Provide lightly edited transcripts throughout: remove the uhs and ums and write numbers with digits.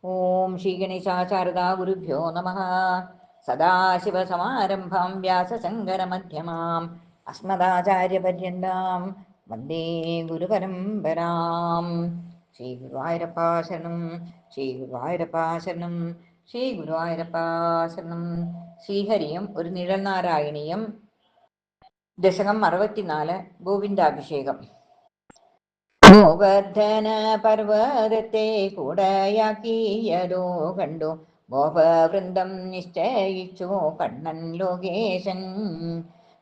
ഓം ശ്രീ ഗണേശാചാരദാ ഗുരുഭ്യോ നമഃ. സദാശിവസമാരംഭാം വ്യാസശങ്കരമധ്യമാം അസ്മദാചാര്യപര്യന്താം വന്ദേ ഗുരുപരമ്പരാം. ശ്രീ ഗുരുവായൂരപ്പാശരണം, ശ്രീ ഗുരുവായൂരപ്പാശരണം, ശ്രീ ഗുരുവായൂരപ്പാശരണം. ശ്രീഹരിയം ഒരു നിഴൽനാരായണീയം, ദശകം 64, ഗോവിന്ദാഭിഷേകം. ഗോവർദ്ധന പർവ്വതത്തെ കൂടയാക്കിയതോ കണ്ടു ഗോപവൃന്ദം നിശ്ചയിച്ചു കണ്ണൻ ലോകേശൻ.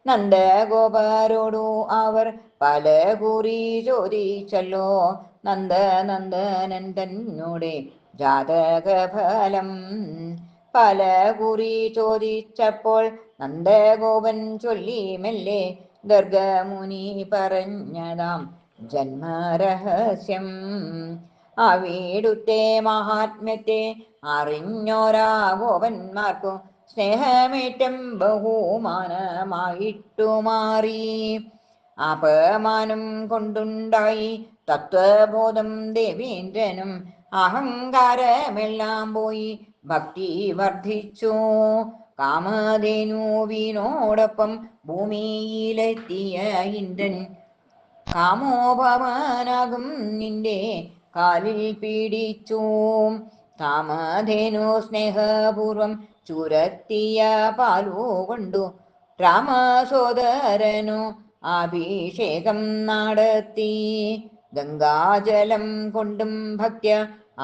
നന്ദഗോപരോടു അവർ പല കുറി ചോദിച്ചല്ലോ, നന്ദനന്ദനൻ തന്നോടെ ജാതകഫലം. പല കുറി ചോദിച്ചപ്പോൾ നന്ദഗോപൻ ചൊല്ലി മെല്ലെ ഗർഗമുനി പറഞ്ഞതാം ജന്മരഹസ്യം. അവിടുത്തെ മഹാത്മ്യത്തെ അറിഞ്ഞോരാ ഗോപന്മാർക്കു സ്നേഹമേറ്റം ബഹുമാനമായിട്ടു മാറി. അപമാനം കൊണ്ടുണ്ടായി തത്വബോധം ദേവേന്ദ്രനും, അഹങ്കാരമെല്ലാം പോയി ഭക്തി വർദ്ധിച്ചു. കാമധേനുവിനോടൊപ്പം ഭൂമിയിലെത്തിയ ഇന്ദ്രൻ കാമോപമാനാകും നിന്റെ കാലിൽ പീഡിച്ചു. കാമധേനു സ്നേഹപൂർവം ചുരത്തിയ പാലുകൊണ്ടു രാമസോദരനു അഭിഷേകം നടത്തി. ഗംഗാജലം കൊണ്ടും ഭക്ത്യ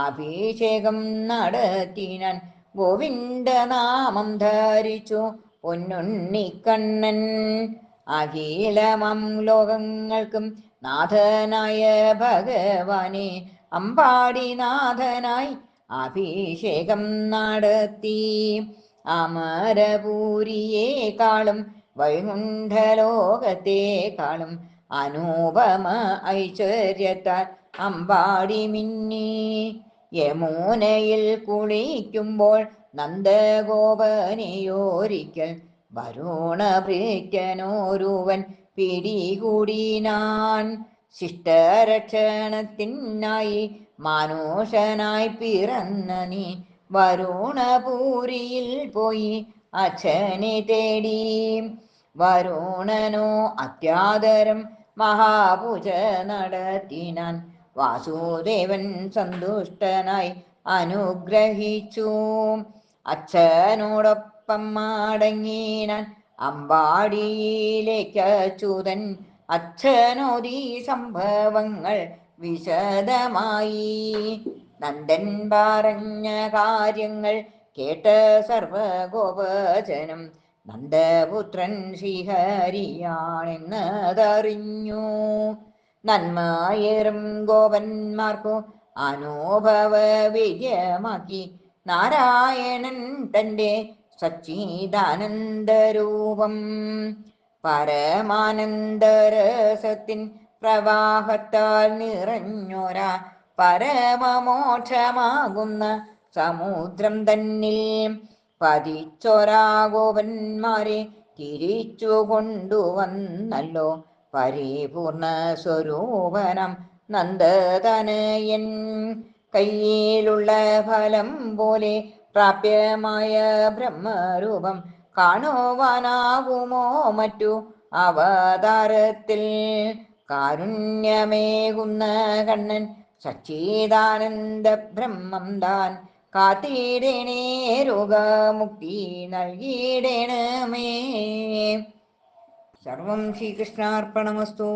അഭിഷേകം നടത്തിനാൻ. ഗോവിന്ദനാമം ധരിച്ചു പൊന്നുണ്ണിക്കണ്ണൻ. അഖിലമം ലോകങ്ങൾക്കും നാഥനായ ഭഗവാനെ അമ്പാടിനാഥനായി അഭിഷേകം നടത്തി. അമരപൂരിയേക്കാളും വൈകുണ്ഠലോകത്തെക്കാളും അനൂപമ ഐശ്വര്യത്താൽ അമ്പാടി മിന്നി. യമുനയിൽ കുളിക്കുമ്പോൾ നന്ദഗോപനെയോരിക്കൽ വരുണഭൃത്യനോരുവൻ പിടികൂടിനാൻ. ശിഷ്ടരക്ഷണത്തിനായി മാനുഷനായി പിറന്ന നീ വരുണപൂരിയിൽ പോയി അച്ഛനെ തേടി. വരുണനോ അത്യാദരം മഹാപൂജ നടത്തിനാൻ. വാസുദേവൻ സന്തുഷ്ടനായി അനുഗ്രഹിച്ചു. അച്ഛനോടൊപ്പം മടങ്ങിനാൻ അമ്പാടിയിലേക്കച്യുതൻ. അച്ഛനോദി സംഭവങ്ങൾ വിശദമായി. നന്ദൻ പറഞ്ഞ കാര്യങ്ങൾ കേട്ട സർവഗോപജനം നന്ദപുത്രൻ ശ്രീഹരിയാണെന്നതറിഞ്ഞു. നന്മയേറും ഗോപന്മാർക്കു അനുഭവ വിദ്യമാക്കി നാരായണൻ തൻ്റെ സച്ചിദാനന്ദരൂപം. പരമാനന്ദരസത്തിൻ പ്രവാഹത്താൽ നിറഞ്ഞോരാ പരമമോക്ഷമാകുന്ന സമുദ്രം തന്നിൽ പതിച്ചൊരാ ഗോപന്മാരെ തിരിച്ചു കൊണ്ടുവന്നല്ലോ പരിപൂർണ സ്വരൂപനം നന്ദതനയൻ. കയ്യിലുള്ള ഫലം പോലെ പ്രാപ്യമായ ബ്രഹ്മരൂപം കാണുവാനാകുമോ മറ്റു അവതാരത്തിൽ? കാരുണ്യമേകുന്ന കണ്ണൻ സച്ചിദാനന്ദ ബ്രഹ്മം താൻ കാത്തിടണേ, രോഗമുക്തി നൽകിയിടണമേ. സർവം ശ്രീകൃഷ്ണാർപ്പണമസ്തു.